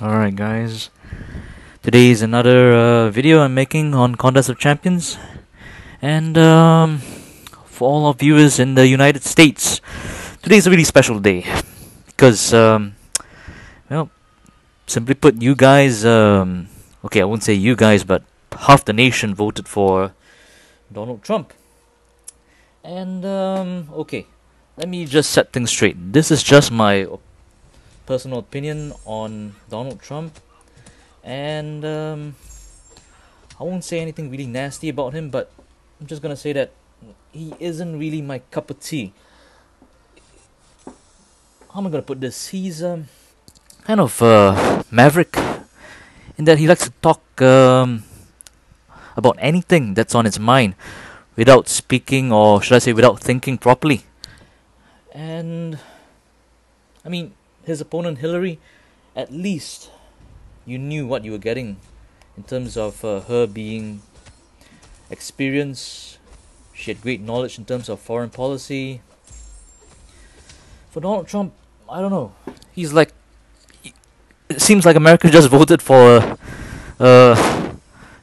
Alright guys, today is another video I'm making on Contest of Champions, and for all our viewers in the United States, today is a really special day because, well, simply put, you guys, okay, I won't say you guys, but half the nation voted for Donald Trump. And okay, let me just set things straight. This is just my personal opinion on Donald Trump, and I won't say anything really nasty about him, but I'm just gonna say that he isn't really my cup of tea. How am I gonna put this? He's kind of maverick in that he likes to talk about anything that's on his mind without speaking, or should I say without thinking properly. And I mean, his opponent Hillary, at least you knew what you were getting in terms of her being experienced. She had great knowledge in terms of foreign policy. For Donald Trump, I don't know. He's like, it seems like America just voted for a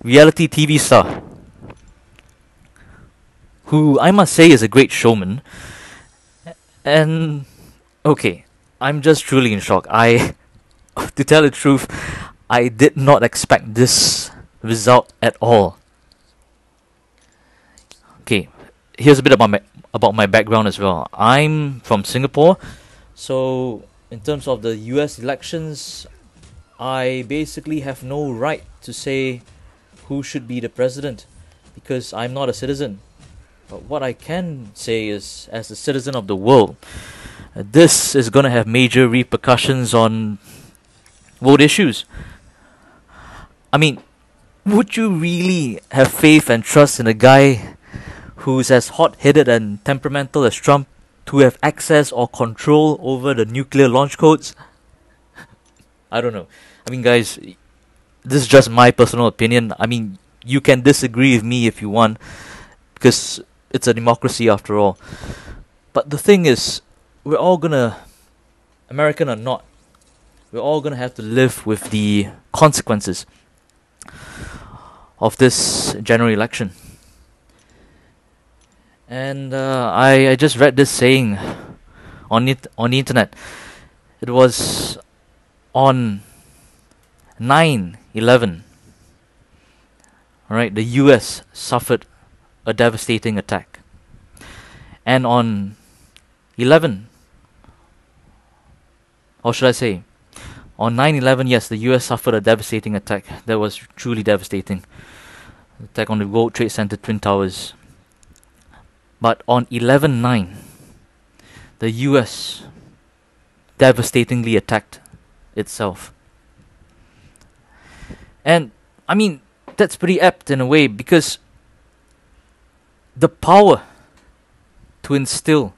reality TV star who I must say is a great showman. And okay, I'm just truly in shock. To tell the truth, I did not expect this result at all. Okay, here's a bit about my background as well. I'm from Singapore, so in terms of the US elections, I basically have no right to say who should be the president because I'm not a citizen. But what I can say is, as a citizen of the world, this is going to have major repercussions on world issues. I mean, would you really have faith and trust in a guy who's as hot-headed and temperamental as Trump to have access or control over the nuclear launch codes? I don't know. I mean, guys, this is just my personal opinion. I mean, you can disagree with me if you want, because it's a democracy after all. But the thing is, we're all gonna, American or not, we're all gonna have to live with the consequences of this general election. And I just read this saying on the internet. It was on 9/11. Alright, the US suffered a devastating attack. And on 11, or should I say, on 9/11, yes, the US suffered a devastating attack. That was truly devastating. Attack on the World Trade Center Twin Towers. But on 11/9, the US devastatingly attacked itself. And I mean, that's pretty apt in a way, because the power to instill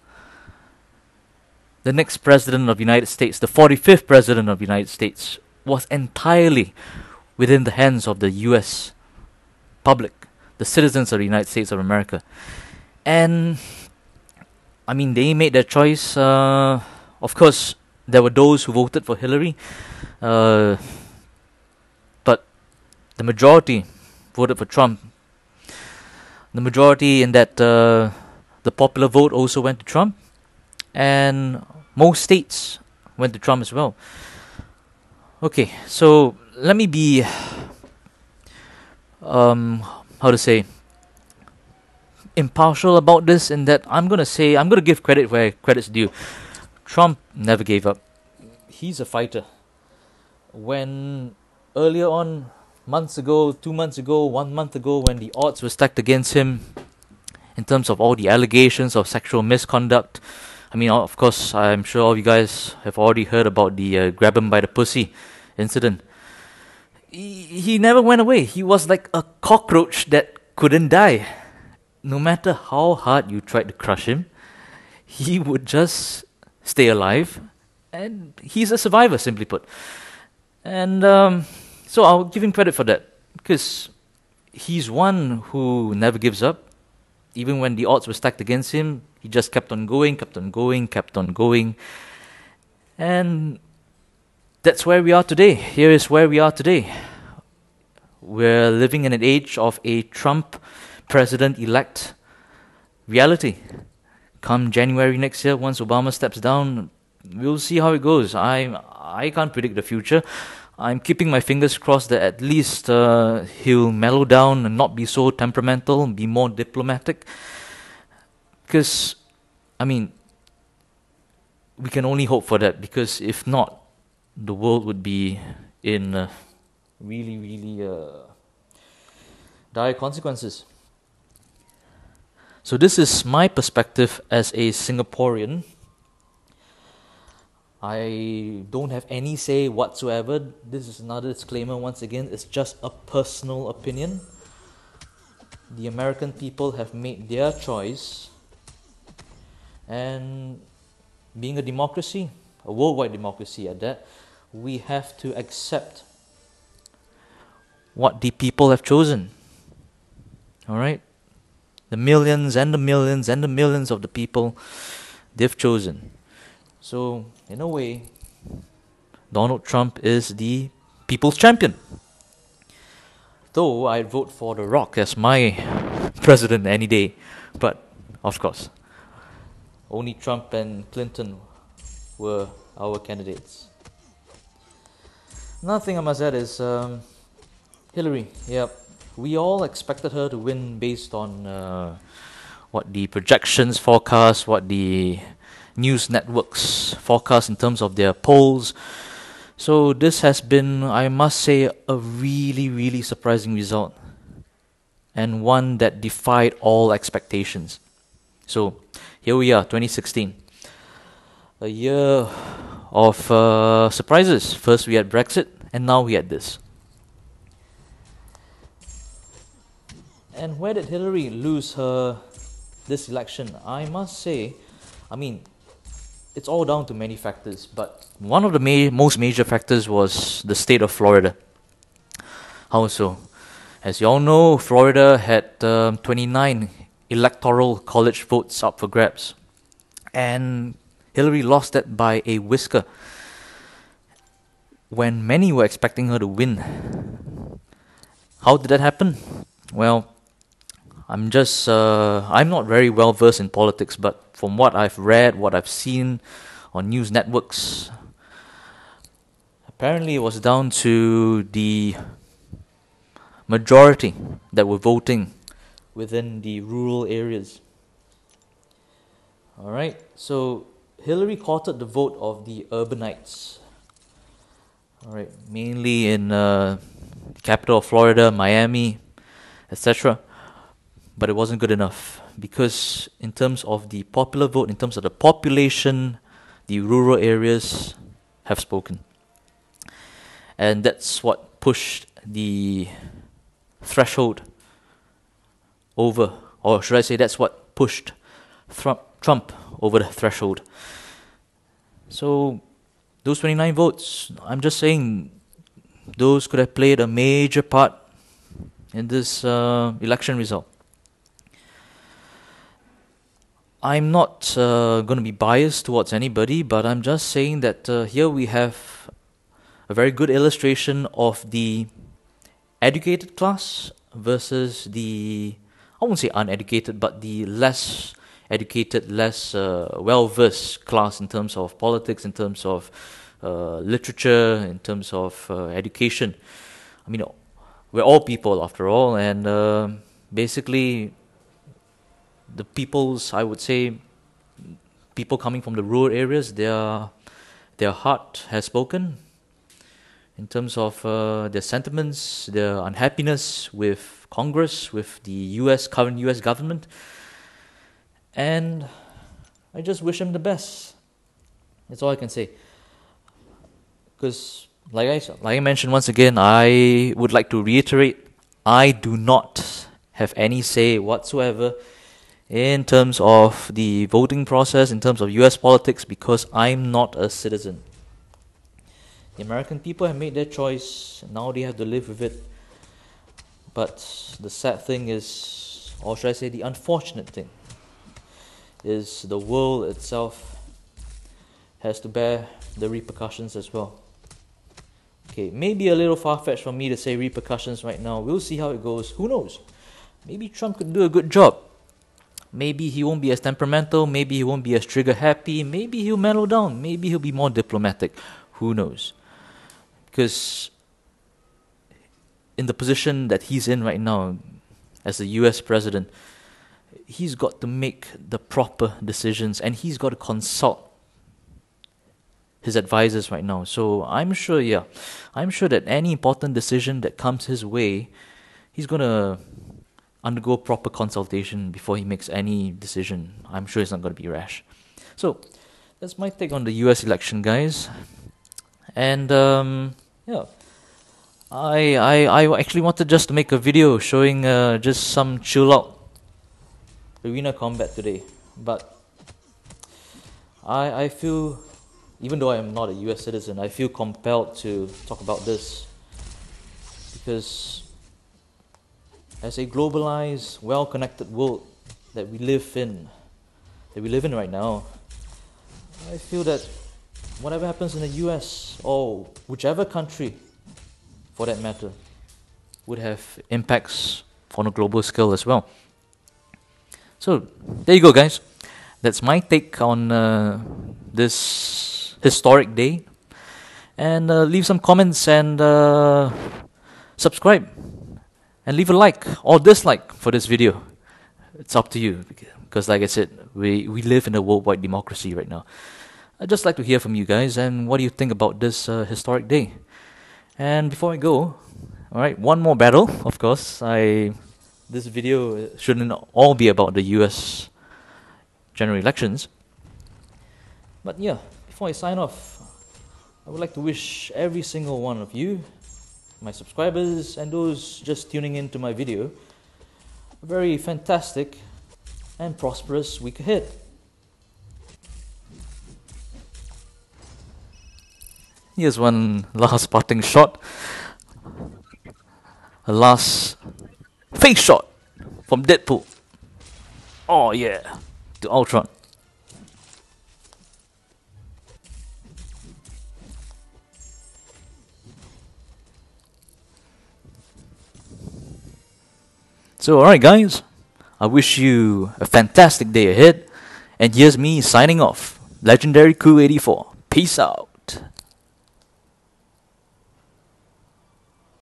the next president of the United States, the 45th president of the United States, was entirely within the hands of the US public, the citizens of the United States of America. And I mean, they made their choice. Of course, there were those who voted for Hillary, but the majority voted for Trump. The majority in that the popular vote also went to Trump, and most states went to Trump as well. Okay, so let me be how to say, impartial about this, in that I'm gonna give credit where credit's due. Trump never gave up. He's a fighter. When earlier on, months ago, 2 months ago, 1 month ago, when the odds were stacked against him in terms of all the allegations of sexual misconduct, I mean, of course, I'm sure all of you guys have already heard about the grab him by the pussy incident. He never went away. He was like a cockroach that couldn't die. No matter how hard you tried to crush him, he would just stay alive, and he's a survivor, simply put. And so I'll give him credit for that, because he's one who never gives up. Even when the odds were stacked against him, he just kept on going, kept on going, kept on going. And that's where we are today. Here is where we are today. We're living in an age of a Trump president-elect reality. Come January next year, once Obama steps down, we'll see how it goes. I can't predict the future. I'm keeping my fingers crossed that at least he'll mellow down and not be so temperamental, be more diplomatic. Because, I mean, we can only hope for that, because if not, the world would be in really dire consequences. So this is my perspective as a Singaporean. I don't have any say whatsoever. This is another disclaimer once again. It's just a personal opinion. The American people have made their choice. And being a democracy, a worldwide democracy at that, we have to accept what the people have chosen. Alright? The millions and the millions and the millions of the people they've chosen. So, in a way, Donald Trump is the people's champion. Though I'd vote for The Rock as my president any day. But, of course, only Trump and Clinton were our candidates. Another thing I must add is Hillary. Yep, we all expected her to win based on what the projections forecast, what the news networks forecast in terms of their polls. So this has been, I must say, a really surprising result, and one that defied all expectations. So here we are, 2016. A year of surprises. First we had Brexit, and now we had this. And where did Hillary lose this election? I must say, I mean, it's all down to many factors, but one of the most major factors was the state of Florida. How so? As you all know, Florida had 29 electoral college votes up for grabs, and Hillary lost that by a whisker when many were expecting her to win. How did that happen? Well, I'm not very well versed in politics, but from what I've read, what I've seen on news networks, apparently it was down to the majority that were voting within the rural areas. Alright, so Hillary courted the vote of the urbanites. Alright, mainly in the capital of Florida, Miami, etc. But it wasn't good enough, because in terms of the popular vote, in terms of the population, the rural areas have spoken. And that's what pushed the threshold over, or should I say that's what pushed Trump over the threshold. So those 29 votes, I'm just saying, those could have played a major part in this election result. I'm not going to be biased towards anybody, but I'm just saying that here we have a very good illustration of the educated class versus the, I won't say uneducated, but the less educated, less well-versed class in terms of politics, in terms of literature, in terms of education. I mean, we're all people after all, and basically the people's, I would say, people coming from the rural areas, their heart has spoken in terms of their sentiments, their unhappiness with Congress, with the current US government. And I just wish him the best. That's all I can say. Because, like I mentioned once again, I would like to reiterate, I do not have any say whatsoever in terms of the voting process, in terms of US politics, because I'm not a citizen. The American people have made their choice, now they have to live with it. But the sad thing is, or should I say the unfortunate thing, is the world itself has to bear the repercussions as well. Okay, maybe a little far-fetched for me to say repercussions right now. We'll see how it goes. Who knows? Maybe Trump could do a good job. Maybe he won't be as temperamental. Maybe he won't be as trigger-happy. Maybe he'll mellow down. Maybe he'll be more diplomatic. Who knows? Because in the position that he's in right now, as the US president, he's got to make the proper decisions and he's got to consult his advisors right now. So I'm sure that any important decision that comes his way, he's going to undergo proper consultation before he makes any decision. I'm sure it's not going to be rash. So that's my take on the US election, guys. And yeah, I actually wanted just to make a video showing just some chill out arena combat today, but I feel, even though I am not a US citizen, I feel compelled to talk about this because as a globalized, well-connected world that we live in right now, I feel that whatever happens in the US or whichever country for that matter would have impacts on a global scale as well. So there you go, guys. That's my take on this historic day. And leave some comments and subscribe. And leave a like or dislike for this video. It's up to you. Because like I said, we live in a worldwide democracy right now. I'd just like to hear from you guys and what do you think about this historic day. And before I go, alright, one more battle, of course. This video shouldn't all be about the US general elections. But yeah, before I sign off, I would like to wish every single one of you, my subscribers and those just tuning into my video, a very fantastic and prosperous week ahead. Here's one last parting shot. A last face shot from Deadpool. Oh yeah, to Ultron. So alright guys, I wish you a fantastic day ahead. And here's me signing off. Legendary KOO84. Peace out.